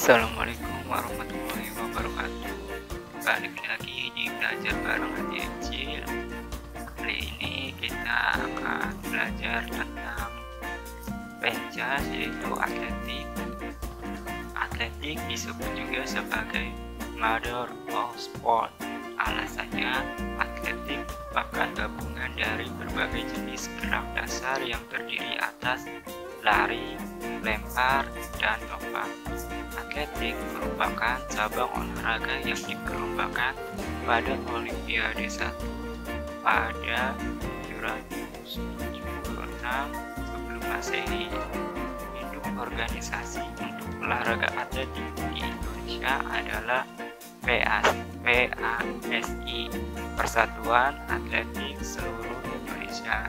Assalamualaikum warahmatullahi wabarakatuh. Balik lagi di belajar bareng adik kecil. Kali ini kita akan belajar tentang pencak, yaitu atletik. Atletik disebut juga sebagai mother of sport. Alasannya, atletik merupakan gabungan dari berbagai jenis gerak dasar yang terdiri atas lari, lempar, dan lompat. Atletik merupakan cabang olahraga yang diperlombakan pada Olimpiade 1 pada 1776 sebelum Masehi. Induk organisasi untuk olahraga atletik di Indonesia adalah PASI, Persatuan Atletik Seluruh Indonesia.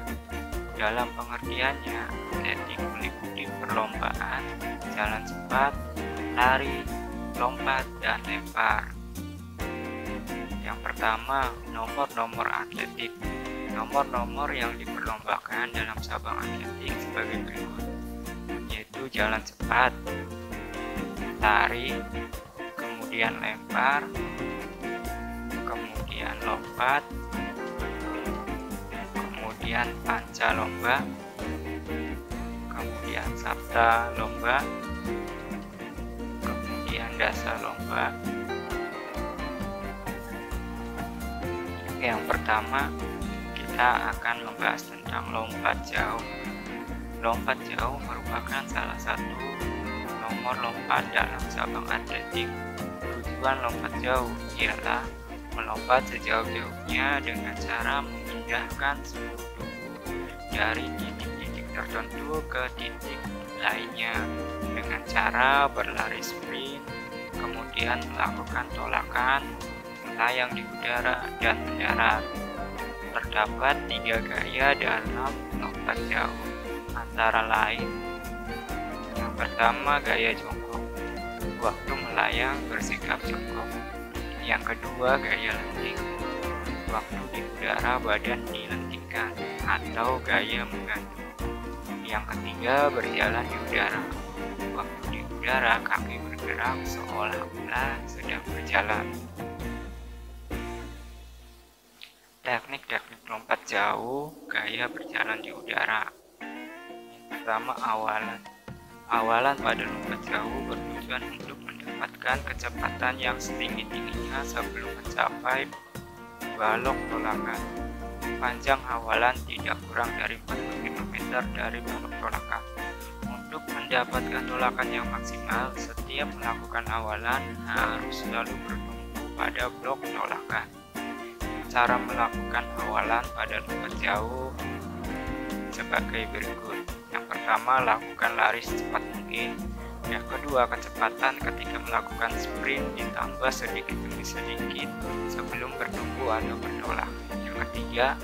Dalam pengertiannya, atletik meliputi perlombaan jalan cepat, lari, lompat, dan lempar. Yang pertama, nomor-nomor atletik. Nomor-nomor yang diperlombakan dalam cabang atletik sebagai berikut, yaitu jalan cepat, lari, kemudian lempar, kemudian lompat, kemudian panca lomba, kemudian sabta lomba, kemudian dasar lomba. Yang pertama, kita akan membahas tentang lompat jauh. Lompat jauh merupakan salah satu nomor lompat dalam cabang atletik. Tujuan lompat jauh ialah melompat sejauh-jauhnya dengan cara memindahkan seluruh tubuh dari titik-titik tertentu ke titik lainnya dengan cara berlari sprint, kemudian melakukan tolakan, melayang di udara, dan mendarat. Terdapat 3 gaya dalam lompat jauh, antara lain yang pertama gaya jongkok, waktu melayang bersikap jongkok. Yang kedua gaya lenting, waktu di udara badan dilentingkan atau gaya menggantung. Yang ketiga berjalan di udara, waktu di udara kaki bergerak seolah-olah sedang berjalan. Teknik-teknik lompat jauh, gaya berjalan di udara. Yang pertama awalan. Awalan pada lompat jauh bertujuan untuk mendapatkan kecepatan yang setinggi-tingginya sebelum mencapai balok tolakan. Panjang awalan tidak kurang dari 40 km dari balok tolakan. Untuk mendapatkan tolakan yang maksimal, setiap melakukan awalan harus selalu bertumpu pada blok tolakan. Cara melakukan awalan pada lompat jauh sebagai berikut. Yang pertama, lakukan lari secepat mungkin. Yang kedua, kecepatan ketika melakukan sprint ditambah sedikit demi sedikit sebelum bertumpu atau bertolak. Yang ketiga,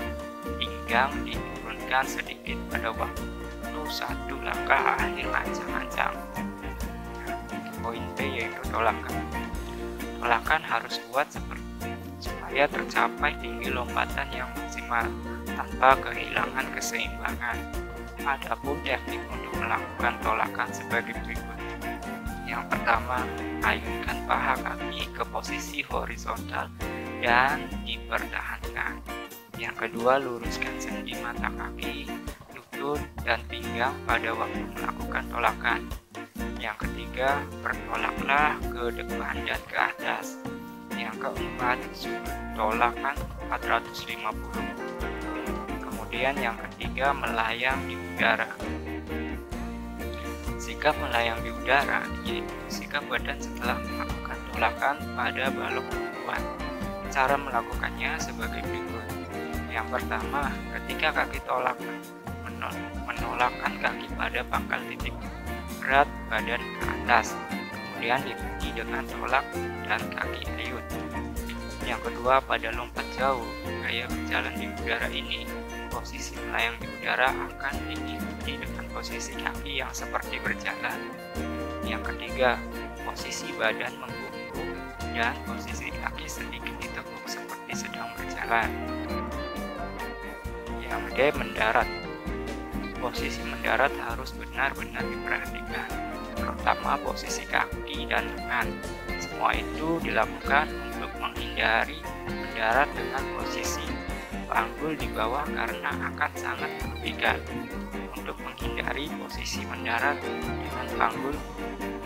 pinggang diturunkan sedikit pada waktu 1 langkah akhir ancang-ancang. Poin B yaitu tolakan. Tolakan harus kuat supaya tercapai tinggi lompatan yang maksimal tanpa kehilangan keseimbangan. Adapun teknik untuk melakukan tolakan sebagai berikut. Yang pertama, ayunkan paha kaki ke posisi horizontal dan dipertahankan. Yang kedua, luruskan sendi mata kaki, lutut, dan pinggang pada waktu melakukan tolakan. Yang ketiga, bertolaklah ke depan dan ke atas. Yang keempat, sudut tolakan 450. Kemudian yang ketiga, melayang di udara. Sikap melayang di udara yaitu sikap badan setelah melakukan tolakan pada balok tumpuan. Cara melakukannya sebagai berikut. Yang pertama, ketika kaki tolakan menolakkan kaki pada pangkal titik berat badan ke atas, kemudian diikuti dengan tolak dan kaki liut. Yang kedua, pada lompat jauh, gaya berjalan di udara ini, posisi melayang di udara akan diikuti dengan posisi kaki yang seperti berjalan. Yang ketiga, posisi badan membungkuk dan posisi kaki sedikit ditekuk seperti sedang berjalan. Yang D, mendarat. Posisi mendarat harus benar-benar diperhatikan. terutama posisi kaki dan lengan. Semua itu dilakukan untuk menghindari mendarat dengan posisi panggul di bawah karena akan sangat merugikan. Untuk menghindari posisi mendarat dengan panggul,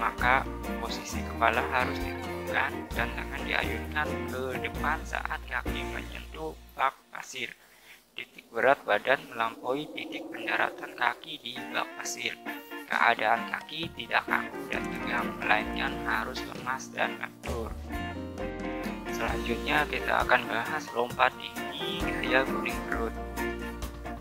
maka posisi kepala harus diturunkan dan tangan diayunkan ke depan saat kaki menyentuh bak pasir. Titik berat badan melampaui titik pendaratan kaki di bak pasir. Keadaan kaki tidak kaku dan tegang, melainkan harus lemas dan lentur. Selanjutnya kita akan bahas lompat tinggi gaya guling perut.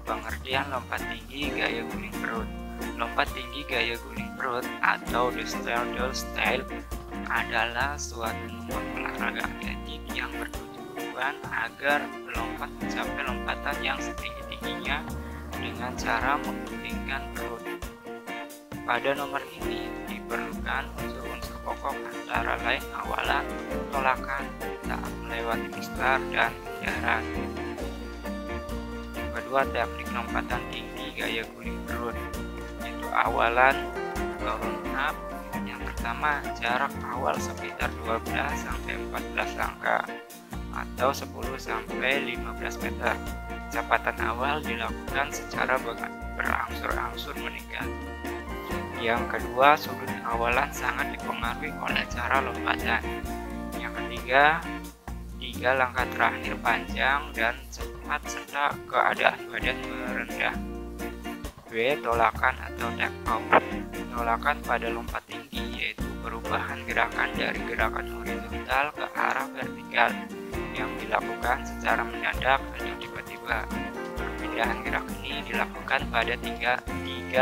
Pengertian lompat tinggi gaya guling perut. Lompat tinggi gaya guling perut atau the straddle style adalah suatu nomor olahraga atletik yang bertujuan agar pelompat mencapai lompatan yang setinggi-tingginya dengan cara menggulingkan perut. Pada nomor ini diperlukan unsur-unsur pokok antara lain awalan, tolakan, saat melewati mistar, dan mendarat. Kedua, teknik lompatan tinggi gaya guling perut, yaitu awalan turun up. Yang pertama, jarak awal sekitar 12-14 langkah atau 10-15 meter. Kecepatan awal dilakukan secara berangsur-angsur meningkat. Yang kedua, sudut awalan sangat dipengaruhi oleh cara lompatan. Yang ketiga, 3 langkah terakhir panjang dan cepat serta keadaan badan merendah. B. Tolakan atau take off. Tolakan pada lompat tinggi yaitu perubahan gerakan dari gerakan horizontal ke arah vertikal yang dilakukan secara mendadak atau tiba-tiba. Perpindahan gerak ini dilakukan pada tiga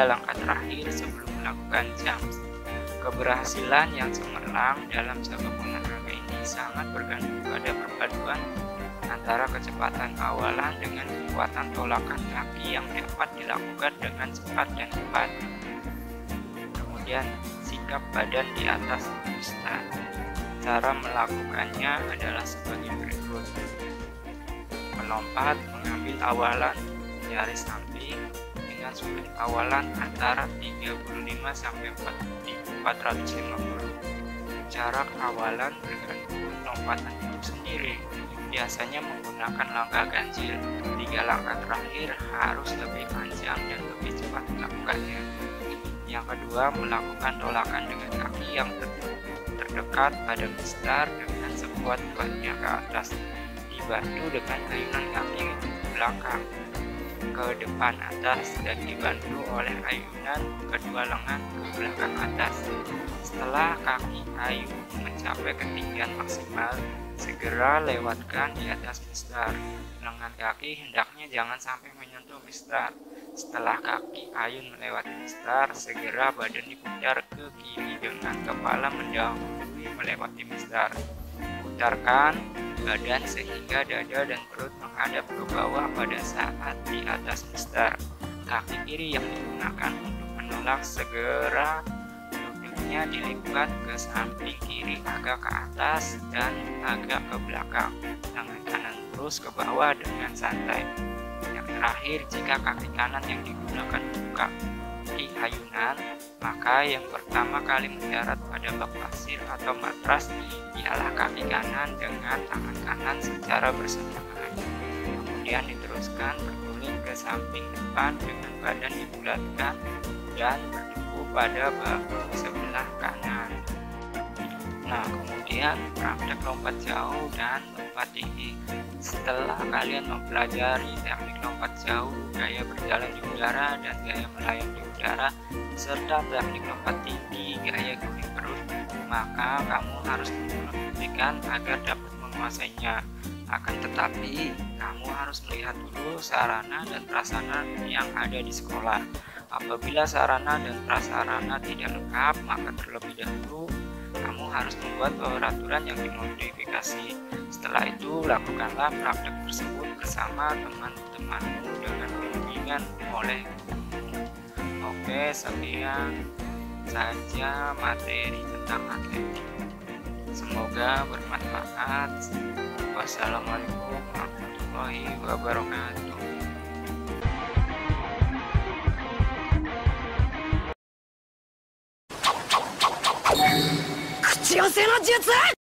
langkah terakhir sebelum melakukan jumps. Keberhasilan yang cemerlang dalam cabang olahraga ini sangat bergantung pada perpaduan antara kecepatan awalan dengan kekuatan tolakan kaki yang dapat dilakukan dengan cepat dan cepat. Kemudian sikap badan di atas mistar. Cara melakukannya adalah sebagai berikut. Melompat mengambil awalan jari samping dengan sudut awalan antara 35-450. Jarak awalan bergantung lompatan itu sendiri. Biasanya menggunakan langkah ganjil. 3 langkah terakhir harus lebih panjang dan lebih cepat melakukannya. Yang kedua, melakukan tolakan dengan kaki yang terdekat pada mistar dengan sekuat-kuatnya ke atas, dibantu dengan ayunan kaki belakang ke depan atas dan dibantu oleh ayunan kedua lengan ke belakang atas. Setelah kaki ayun mencapai ketinggian maksimal, segera lewatkan di atas mistar. Lengan kaki hendaknya jangan sampai menyentuh mistar. Setelah kaki ayun melewati mistar, segera badan diputar ke kiri dengan kepala mendahului melewati mistar. Putarkan badan sehingga dada dan perut menghadap ke bawah pada saat di atas mistar. Kaki kiri yang digunakan untuk menolak segera duduknya dilipat ke samping kiri agak ke atas dan agak ke belakang. Tangan kanan terus ke bawah dengan santai. Yang terakhir, jika kaki kanan yang digunakan untuk kaki ayunan, maka yang pertama kali mendarat pada bak pasir atau matras ialah kaki kanan dengan tangan kanan secara bersamaan. Kemudian diteruskan berguling ke samping depan dengan badan dibulatkan dan bertumpu pada bahu sebelah kanan. Nah, kemudian praktek lompat jauh dan lompat tinggi. Setelah kalian mempelajari teknik lompat jauh, gaya berjalan di udara dan gaya melayang di udara, serta teknik lompat tinggi, gaya guling perut, maka kamu harus membuktikan agar dapat menguasainya. Akan tetapi, kamu harus melihat dulu sarana dan prasarana yang ada di sekolah. Apabila sarana dan prasarana tidak lengkap, maka terlebih dahulu kamu harus membuat peraturan yang dimodifikasi. Setelah itu, lakukanlah praktek tersebut bersama teman-temanmu dengan bimbingan oleh gurumu. Oke, sekian saja materi tentang atletik. Semoga bermanfaat. Wassalamualaikum warahmatullahi wabarakatuh. 寄せの術